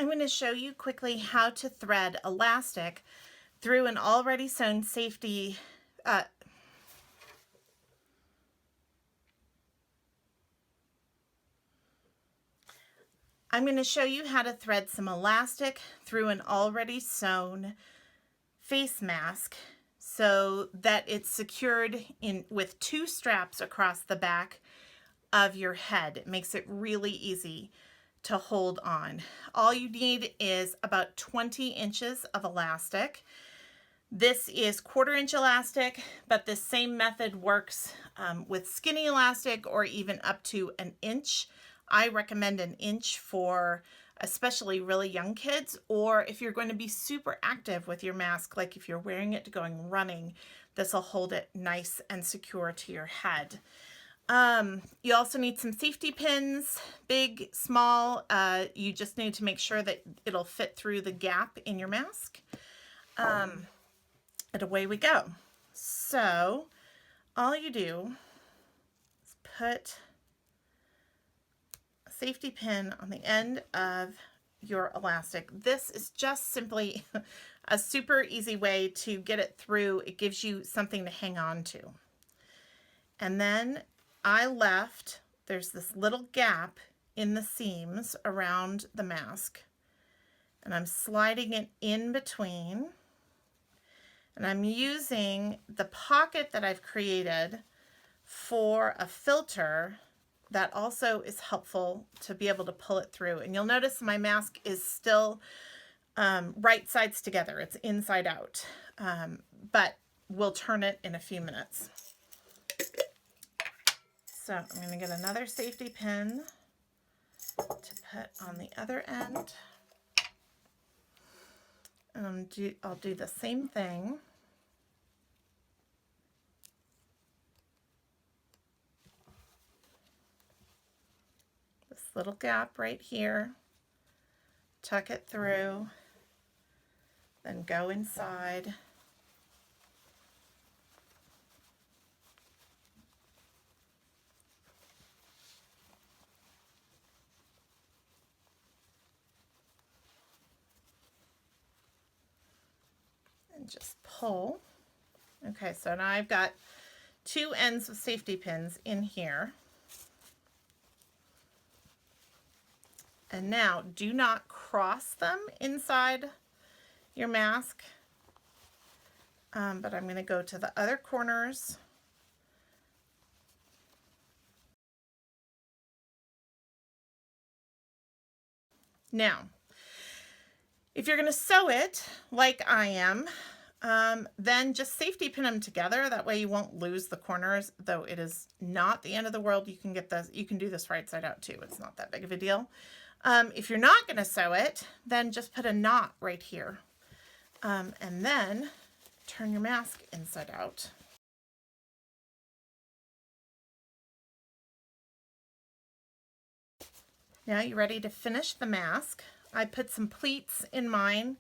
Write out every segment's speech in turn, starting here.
I'm going to show you quickly how to thread elastic through an already sewn safety I'm going to show you how to thread some elastic through an already sewn face mask so that it's secured in with 2 straps across the back of your head. It makes it really easy to hold on. All you need is about 20 inches of elastic. This is 1/4 inch elastic, but this same method works with skinny elastic or even up to an inch. I recommend an inch for especially really young kids, or if you're going to be super active with your mask, like if you're wearing it to going running, this will hold it nice and secure to your head. You also need some safety pins, big, small. You just need to make sure that it'll fit through the gap in your mask. And away we go. So all you do is put a safety pin on the end of your elastic. This is just simply a super easy way to get it through. It gives you something to hang on to. And then there's this little gap in the seams around the mask, and I'm sliding it in between, and I'm using the pocket that I've created for a filter that also is helpful to be able to pull it through. And you'll notice my mask is still right sides together. It's inside out, but we'll turn it in a few minutes. So I'm going to get another safety pin to put on the other end. And I'll do the same thing. This little gap right here. Tuck it through. Then go inside. And just pull. Okay, so now I've got 2 ends of safety pins in here. And now do not cross them inside your mask, but I'm going to go to the other corners. Now, if you're going to sew it like I am, then just safety pin them together. That way you won't lose the corners, though it is not the end of the world. You can do this right side out too. It's not that big of a deal. If you're not going to sew it, then just put a knot right here. And then turn your mask inside out. Now you're ready to finish the mask. I put some pleats in mine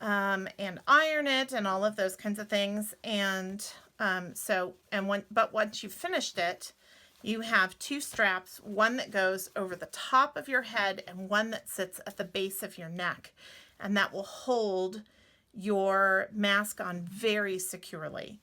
and iron it and all of those kinds of things. And but once you've finished it, you have 2 straps, one that goes over the top of your head and one that sits at the base of your neck. And that will hold your mask on very securely.